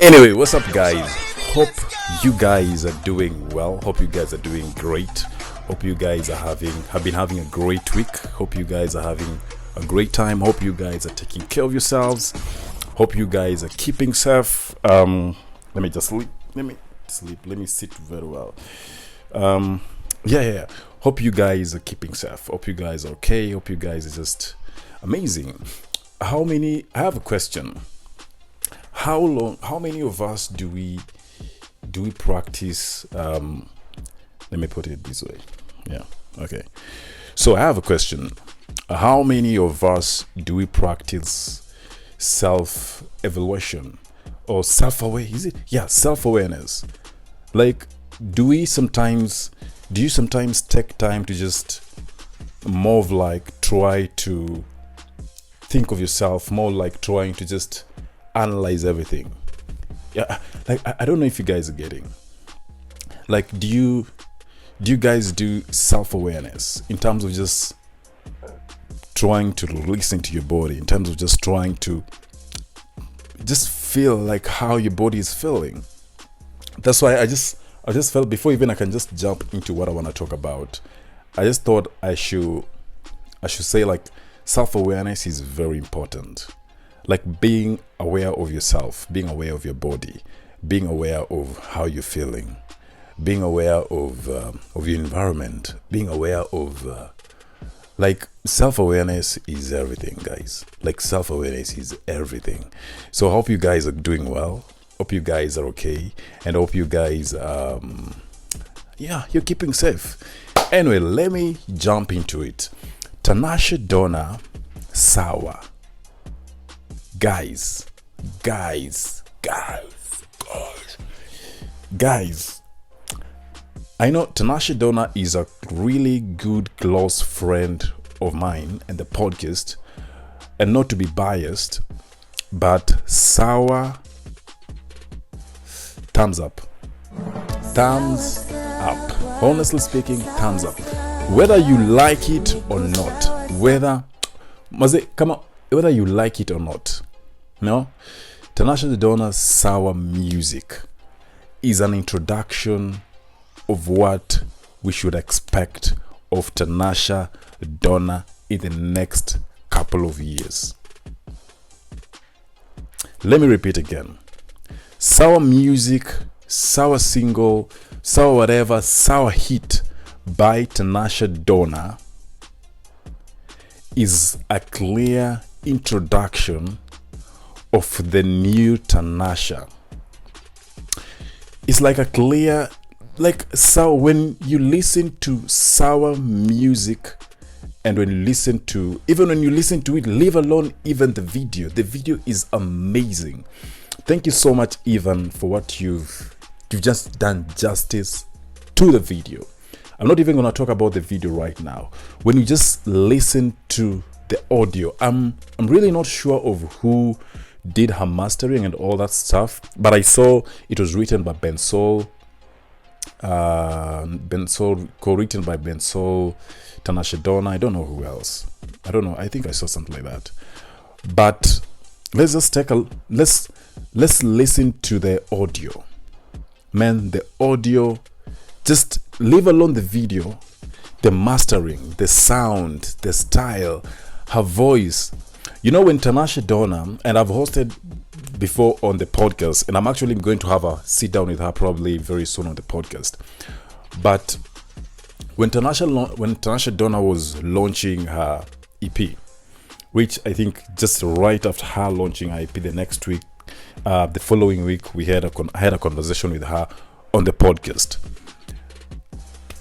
Anyway, what's up, guys? Hope you guys are doing well. Hope you guys are doing great. Hope you guys are have been having a great week. Hope you guys are having a great time. Hope you guys are taking care of yourselves. Hope you guys are keeping safe. Let me just sleep. Let me sit very well. Yeah. Hope you guys are keeping safe. Hope you guys are okay. Hope you guys are just amazing. I have a question. How many of us do we practice, let me put it this way. Yeah. Okay. So I have a question. How many of us do we practice self-evaluation or self-aware? Is it? Yeah, self-awareness. Like, do you sometimes take time to just more of like try to think of yourself, more like trying to just analyze everything? Yeah, like I don't know if you guys are getting, like, do you guys do self-awareness in terms of just trying to listen to your body, in terms of just trying to just feel like how your body is feeling? That's why I just felt, before even I can just jump into what I want to talk about, I just thought I should say, like, self-awareness is very important. Like, being aware of yourself, being aware of your body, being aware of how you're feeling, being aware of your environment, being aware of like, self-awareness is everything, guys. Like, self-awareness is everything. So I hope you guys are doing well. Hope you guys are okay, and hope you guys you're keeping safe. Anyway, let me jump into it. Tanasha Donna Sawa. Guys, I know Tanasha Donna is a really good close friend of mine and the podcast, and not to be biased, but Sawa, thumbs up. Honestly speaking, thumbs up. Whether you like it or not, whether you like it or not, no, Tanasha Donna Sawa music is an introduction of what we should expect of Tanasha Donna in the next couple of years. Let me repeat again. Sawa music, Sawa single, Sawa whatever, Sawa hit by Tanasha Donna is a clear introduction of the new Tanasha. It's like a clear, like, so when you listen to Sawa music, and when you listen to it, leave alone even the video is amazing. Thank you so much, Evan, for what you've just done justice to the video. I'm not even gonna talk about the video right now. When you just listen to the audio, I'm really not sure of who did her mastering and all that stuff, but I saw it was written by co-written by Bensoul, Tanasha Donna. I don't know who else. I don't know. I think I saw something like that. But let's just let's listen to the audio. Man, the audio, just leave alone the video, the mastering, the sound, the style, her voice. You know, when Tanasha Donna, and I've hosted before on the podcast, and I'm actually going to have a sit down with her probably very soon on the podcast. But when Tanasha Donna was launching her EP, which I think just right after her launching her EP, the next week, the following week, I had a conversation with her on the podcast.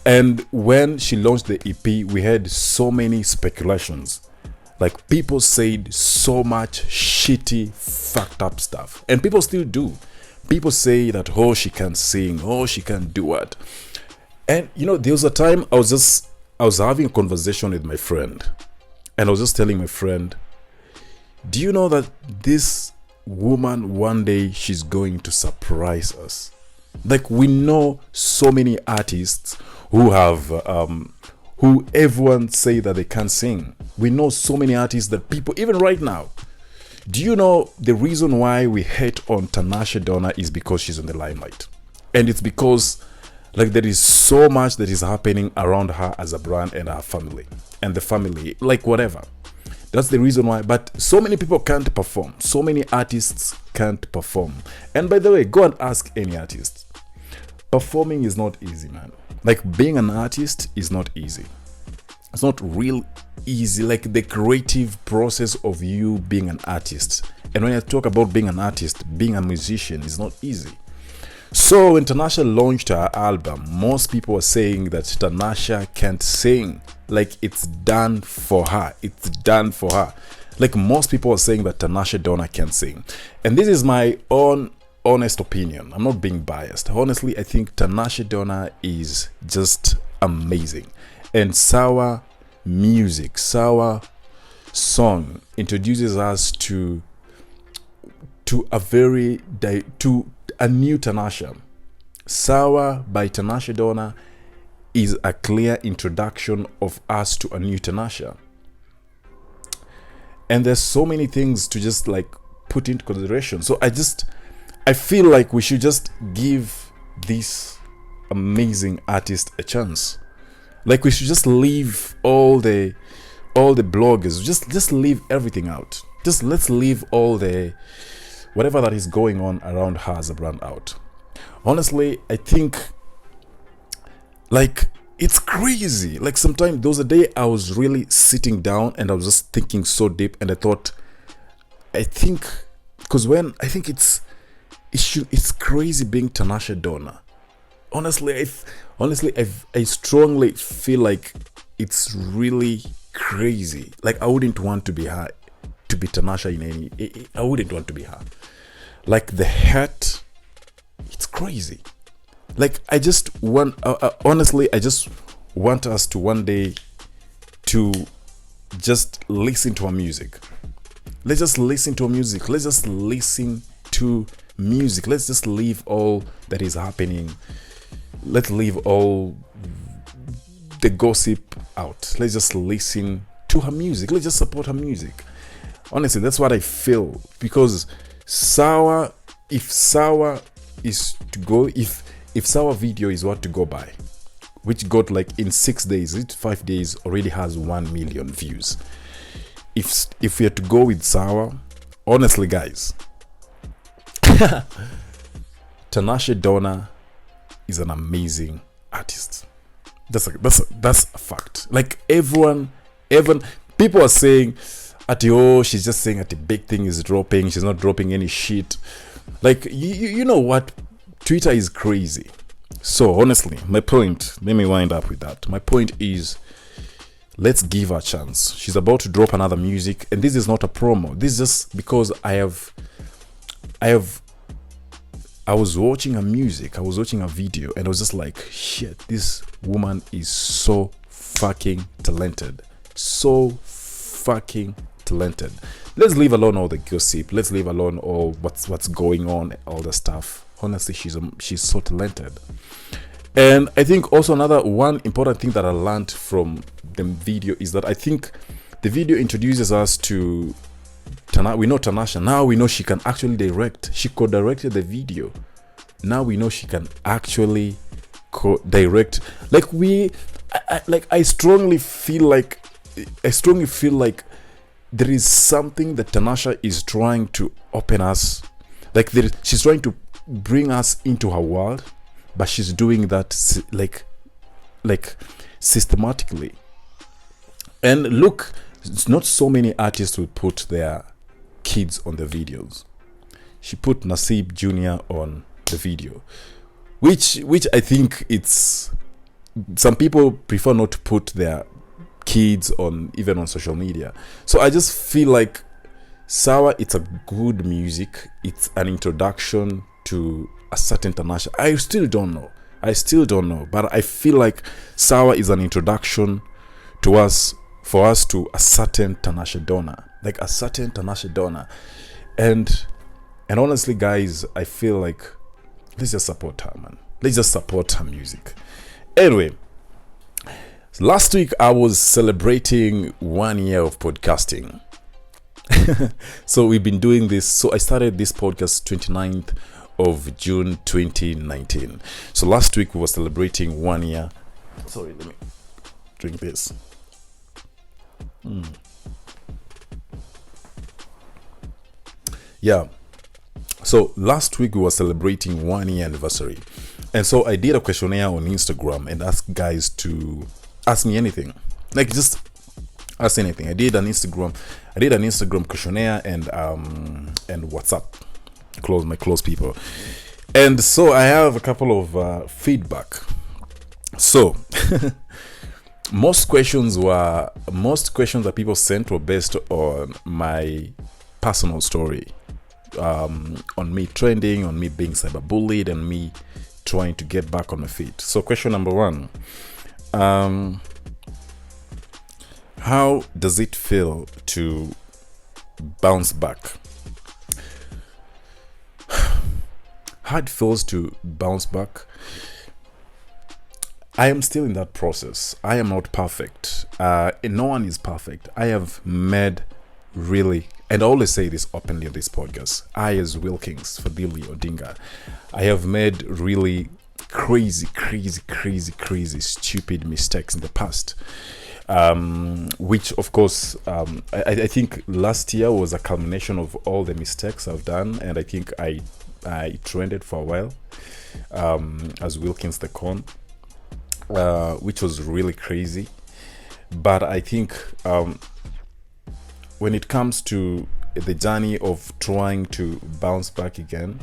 And when she launched the EP, we had so many speculations. Like, people said so much shitty, fucked up stuff. And people still do. People say that, oh, she can't sing. Oh, she can't do what. And, you know, there was a time I was having a conversation with my friend. And I was just telling my friend, do you know that this woman, one day, she's going to surprise us? Like, we know so many artists who have who everyone say that they can't sing. We know so many artists that people, even right now, Do you know the reason why we hate on Tanasha Donna is because she's in the limelight? And it's because like there is so much that is happening around her as a brand and her family. And the family, like whatever. That's the reason why. But so many people can't perform. So many artists can't perform. And by the way, go and ask any artist. Performing is not easy, man. Like being an artist is not easy. It's not real easy. Like the creative process of you being an artist. And when I talk about being an artist, being a musician is not easy. So when Tanasha launched her album, most people were saying that Tanasha can't sing. Like it's done for her. It's done for her. Like most people are saying that Tanasha Donna can't sing. And this is my own honest opinion. I'm not being biased. Honestly, I think Tanasha Donna is just amazing. And Sawa music, Sawa song introduces us to a new Tanasha. Sawa by Tanasha Donna is a clear introduction of us to a new Tanasha. And there's so many things to just like put into consideration. So I feel like we should just give this amazing artist a chance. Like we should just leave all the bloggers, just leave everything out. Just let's leave all the whatever that is going on around her as a brand out. Honestly, I think like it's crazy. Like sometimes there was a day I was really sitting down and I was just thinking so deep, and I thought, because when I think it's crazy being Tanasha Donna. Honestly, I strongly feel like it's really crazy. Like I wouldn't want to be her, to be Tanasha in any. I wouldn't want to be her. Like the hat, it's crazy. Like I just want, honestly, I just want us to one day to just listen to her music. Let's just listen to her music. Let's just listen to music. Let's just leave all that is happening. Let's leave all the gossip out. Let's just listen to her music. Let's just support her music. Honestly, that's what I feel. Because Sawa, if Sawa is to go, if Sawa video is what to go by, which got like in 6 days, 5 days already has 1 million views. If we are to go with Sawa, honestly guys, Tanasha Donna is an amazing artist. That's a fact. Like everyone, people are saying she's just saying that the big thing is dropping. She's not dropping any shit. Like you know what? Twitter is crazy. So honestly, my point, let me wind up with that. My point is, let's give her a chance. She's about to drop another music, and this is not a promo. This is just because I was watching her music, I was watching a video, and I was just like, shit, this woman is so fucking talented. So fucking talented. Let's leave alone all the gossip. Let's leave alone all what's going on, all the stuff. Honestly, she's so talented. And I think also another one important thing that I learned from the video is that I think the video introduces us to we know Tanasha. Now we know she can actually direct. She co-directed the video. Now we know she can actually co-direct. Like I strongly feel like there is something that Tanasha is trying to open us. Like she's trying to bring us into her world, but she's doing that like systematically. And look, it's not so many artists would put their kids on the videos. She put Naseeb Jr. on the video, which I think it's, some people prefer not to put their kids on, even on social media. So I just feel like Sawa, it's a good music. It's an introduction to a certain Tanasha. I still don't know, but I feel like Sawa is an introduction to us, for us to a certain Tanasha Donna, like a certain Tanasha Donna. And honestly guys, I feel like let's just support her, man. Let's just support her music. Anyway, last week I was celebrating 1 year of podcasting. So we've been doing this. So I started this podcast 29th of June 2019. So last week we were celebrating 1 year. Sorry, let me drink this. Yeah. So last week we were celebrating 1 year anniversary. And so I did a questionnaire on Instagram and asked guys to ask me anything. Like just ask anything. I did an Instagram questionnaire and WhatsApp. My close people. And so I have a couple of feedback. So most questions that people sent were based on my personal story. On me trending, on me being cyberbullied, and me trying to get back on my feet. So question number 1, how does it feel to bounce back? How it feels to bounce back? I am still in that process. I am not perfect. No one is perfect. I have made really, and I always say this openly on this podcast, I as Wilkins Fadili Odinga, I have made really crazy stupid mistakes in the past, which of course I think last year was a culmination of all the mistakes I've done, and I think I trended for a while as Wilkins the Con, which was really crazy. But I think when it comes to the journey of trying to bounce back again,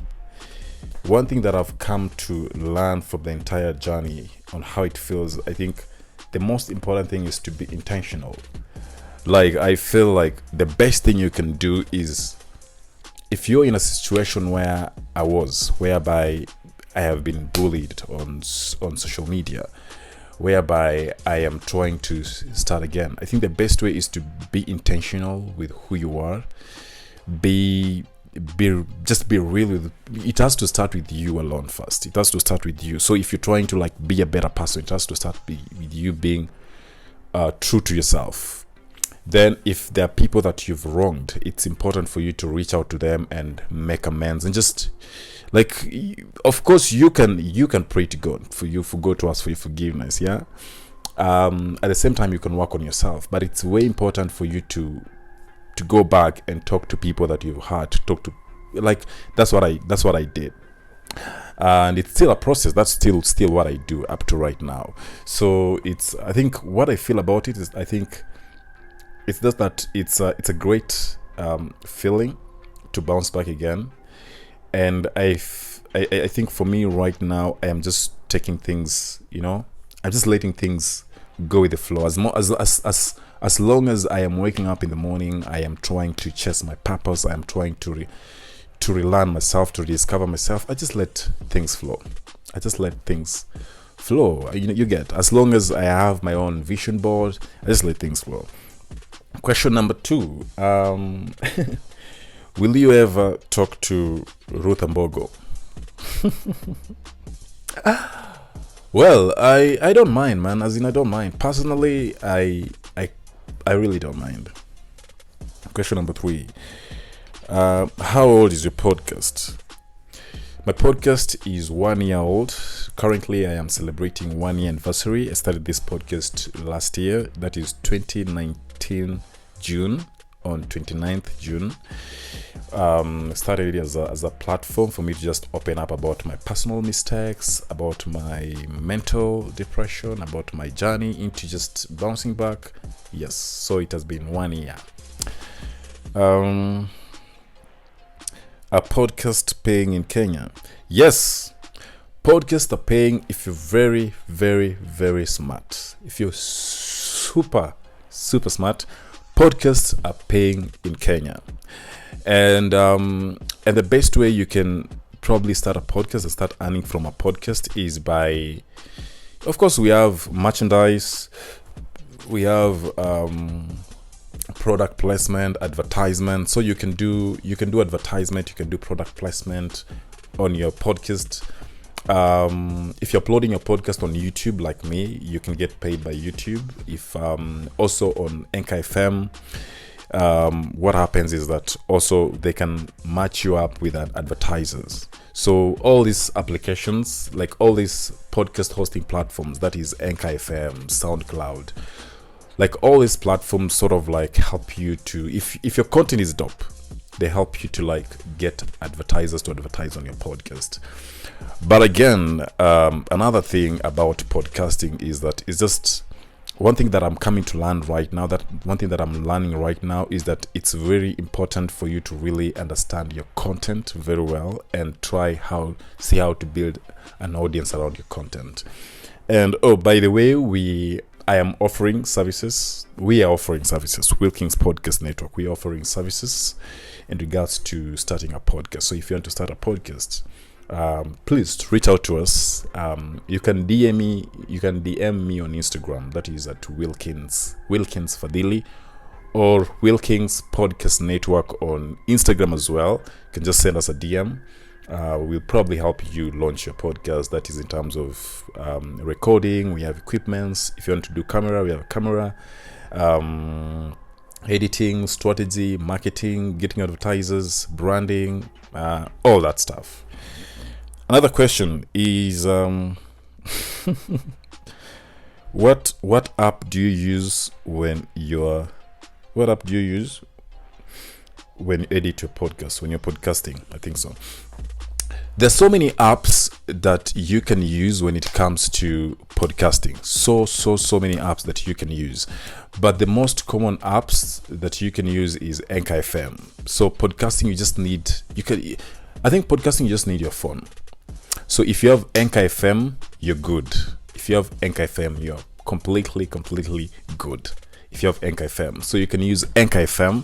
one thing that I've come to learn from the entire journey on how it feels, I think the most important thing is to be intentional. Like, I feel like the best thing you can do is, if you're in a situation where I was, whereby I have been bullied on social media, whereby I am trying to start again, I think the best way is to be intentional with who you are. Just be real with it. Has to start with you alone first. It has to start with you. So if you're trying to be a better person, it has to start with you being true to yourself. Then if there are people that you've wronged, it's important for you to reach out to them and make amends, and just of course you can pray to God for God to ask for your forgiveness, yeah. At the same time, you can work on yourself, but it's way important for you to go back and talk to people that you've had to talk to. That's what I did, and it's still a process. That's still what I do up to right now. So I think what I feel about it is, I think it's just that it's a great feeling to bounce back again. And I think for me right now, I am just taking things, I'm just letting things go with the flow. As long as I am waking up in the morning, I am trying to chase my purpose. I am trying to relearn myself, to discover myself. I just let things flow. You get, as long as I have my own vision board, I just let things flow. Question number 2. Will you ever talk to Ruth Mbogo? Well, I don't mind, man. As in, I don't mind. Personally, I really don't mind. Question number 3. How old is your podcast? My podcast is 1 year old. Currently, I am celebrating 1 year anniversary. I started this podcast last year. That is 2019 June. On 29th June. Started it as a platform for me to just open up about my personal mistakes, about my mental depression, about my journey into just bouncing back. Yes, so it has been 1 year. A podcast paying in Kenya? Yes, podcasts are paying if you're very, very, very smart. If you're super smart, podcasts are paying in Kenya. And the best way you can probably start a podcast and start earning from a podcast is by, of course, we have merchandise, we have product placement, advertisement. So you can do advertisement, you can do product placement on your podcast. If you're uploading your podcast on YouTube like me, you can get paid by YouTube. If also on Anchor FM, what happens is that also they can match you up with advertisers. So all these applications, like all these podcast hosting platforms, that is Anchor FM, SoundCloud, like all these platforms sort of like help you to, if your content is dope, they help you to like get advertisers to advertise on your podcast. But again, another thing about podcasting is that it's just one thing that I'm coming to learn right now, that one thing that I'm learning right now is that it's very important for you to really understand your content very well and see how to build an audience around your content. And oh, by the way, we are offering services. Wilkins Podcast Network, we're offering services in regards to starting a podcast. So if you want to start a podcast, please reach out to us. You can DM me on Instagram, that is at Wilkins Fadili, or Wilkins Podcast Network on Instagram as well. You can just send us a DM. We'll probably help you launch your podcast. That is in terms of recording. We have equipments. If you want to do camera, we have a camera. Editing, strategy, marketing, getting advertisers, branding, all that stuff. Another question is what app do you use when you edit your podcast, when you're podcasting? I think so. There's so many apps that you can use when it comes to podcasting. So many apps that you can use. But the most common apps that you can use is Anchor FM. So podcasting, I think podcasting you just need your phone. So if you have Anchor FM, you're good. If you have Anchor FM, you're completely good. If you have Anchor FM. So you can use Anchor FM.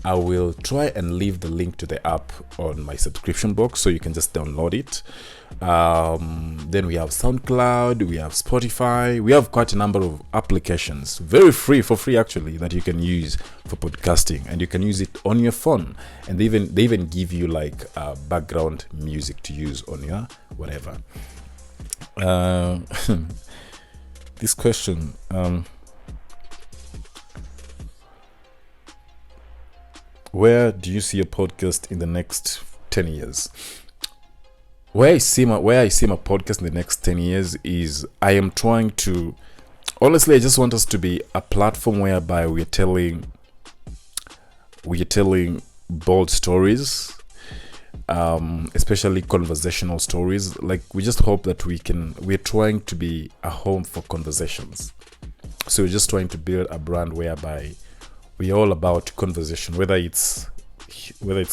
I will try and leave the link to the app on my subscription box so you can just download it. Then we have SoundCloud, we have Spotify, we have quite a number of applications, for free actually, that you can use for podcasting, and you can use it on your phone, and they even give you like background music to use on your whatever. This question, where do you see a podcast in the next 10 years? Where I see my podcast in the next 10 years is, I am trying to, honestly, I just want us to be a platform whereby we're telling bold stories, especially conversational stories. Like, we just hope that we're trying to be a home for conversations. So we're just trying to build a brand whereby we're all about conversation, whether it's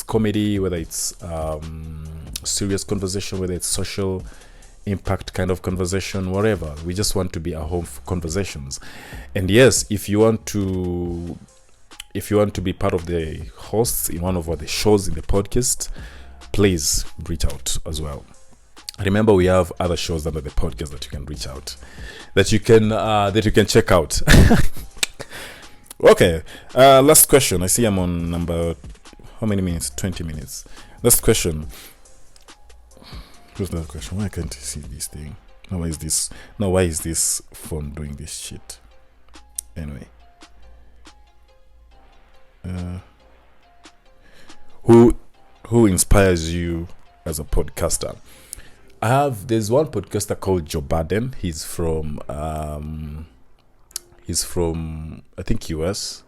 comedy, whether it's serious conversation, whether it's social impact kind of conversation, whatever. We just want to be a home for conversations. And yes, if you want to be part of the hosts in one of the shows in the podcast, please reach out as well. Remember, we have other shows under the podcast that you can reach out, that you can check out. Okay, last question. I see I'm on number, how many minutes? 20 minutes. Last question. What's the question? Why can't you see this thing? Why is this phone doing this shit? Anyway. Who inspires you as a podcaster? There's one podcaster called Joe Budden. He's from I think US.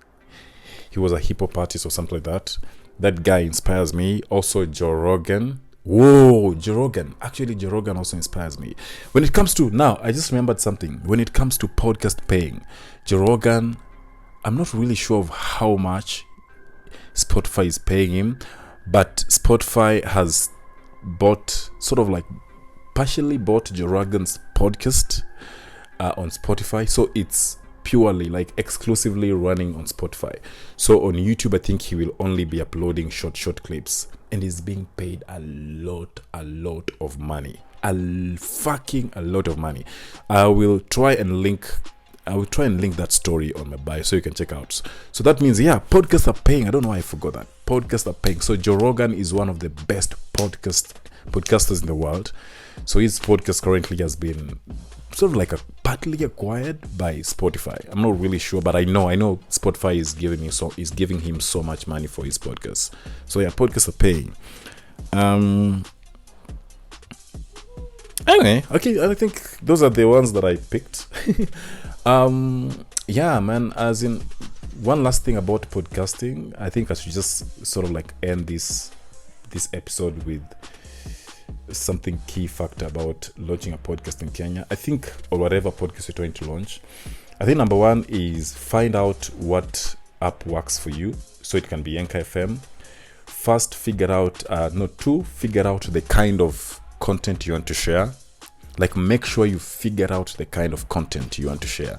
He was a hip hop artist or something like that. That guy inspires me. Also Joe Rogan. Joe Rogan also inspires me. When it comes to, now I just remembered something. When it comes to podcast paying, Joe Rogan, I'm not really sure of how much Spotify is paying him, but Spotify has partially bought Joe Rogan's podcast on Spotify. So it's purely like exclusively running on Spotify. So on YouTube, I think he will only be uploading short clips, and he's being paid a lot of money, a lot of money. I will try and link that story on my bio so you can check out. So that means, yeah, podcasts are paying. I don't know why I forgot that. Podcasts are paying. So Joe Rogan is one of the best podcasters in the world. So his podcast currently has been sort of like partly acquired by Spotify. I'm not really sure, but I know Spotify is giving him so much money for his podcast. So yeah, podcasts are paying. Anyway, okay, I think those are the ones that I picked. Yeah, man, as in, one last thing about podcasting, I think I should just sort of like end this episode with something key factor about launching a podcast in Kenya. I think, or whatever podcast you're trying to launch, I think number one is find out what app works for you. So it can be Anchor FM. First, figure out the kind of content you want to share. Like, make sure you figure out the kind of content you want to share.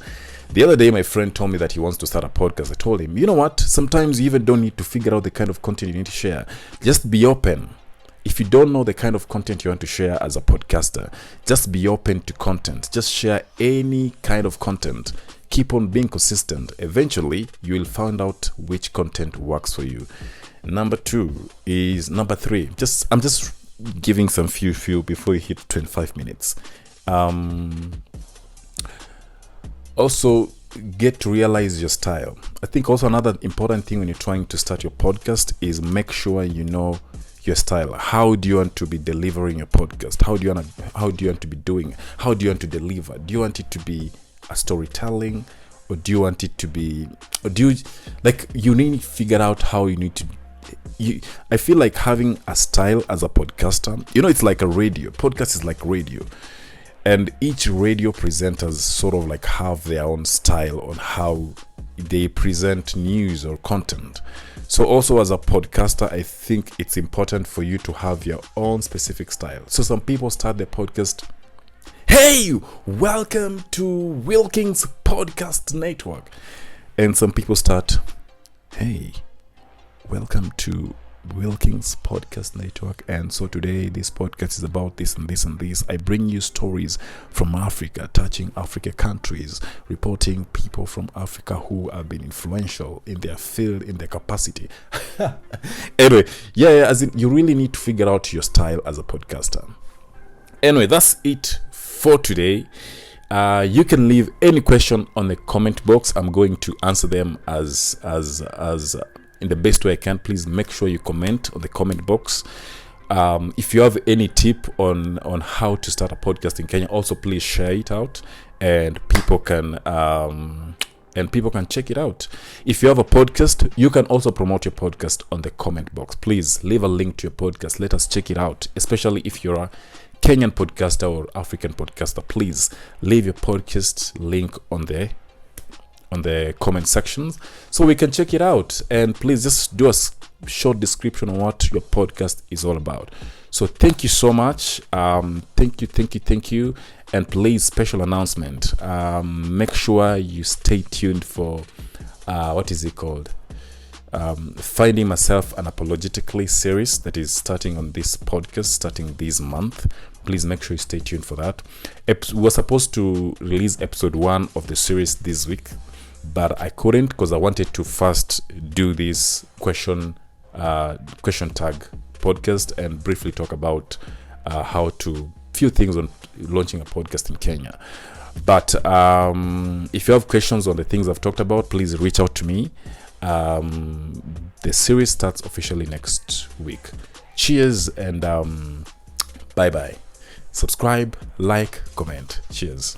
The other day, my friend told me that he wants to start a podcast. I told him, you know what? Sometimes you even don't need to figure out the kind of content you need to share. Just be open. If you don't know the kind of content you want to share as a podcaster, just be open to content. Just share any kind of content. Keep on being consistent. Eventually, you will find out which content works for you. Number three. I'm just giving some few before you hit 25 minutes. Also, get to realize your style. I think also another important thing when you're trying to start your podcast is make sure you know your style. How do you want to be delivering your podcast? How do you want to be doing? How do you want to deliver? Do you want it to be a storytelling, or do you want it to be, or do you, like, you need to figure out how you need to. I feel like having a style as a podcaster, it's like a radio. Podcast is like radio. And each radio presenters sort of like have their own style on how they present news or content. So also as a podcaster, I think it's important for you to have your own specific style. So some people start their podcast, hey, welcome to Wilkins Podcast Network. And some people start, hey, welcome to Wilkins Podcast Network, and so today this podcast is about this and this and this. I bring you stories from Africa, touching Africa countries, reporting people from Africa who have been influential in their field, in their capacity. Anyway, as in, you really need to figure out your style as a podcaster. Anyway, that's it for today. You can leave any question on the comment box. I'm going to answer them as in the best way I can. Please make sure you comment on the comment box. If you have any tip on how to start a podcast in Kenya, also please share it out, and people can check it out. If you have a podcast, you can also promote your podcast on the comment box. Please leave a link to your podcast. Let us check it out, especially if you're a Kenyan podcaster or African podcaster. Please leave your podcast link on the comment sections so we can check it out, and please just do a short description on what your podcast is all about. So thank you so much. Thank you. And please, special announcement, make sure you stay tuned for what is it called, Finding Myself Unapologetically series that is starting on this podcast starting this month. Please make sure you stay tuned for that. We were supposed to release episode 1 of the series this week, but I couldn't because I wanted to first do this question tag podcast and briefly talk about few things on launching a podcast in Kenya. But if you have questions on the things I've talked about, please reach out to me. The series starts officially next week. Cheers and bye bye. Subscribe, like, comment. Cheers.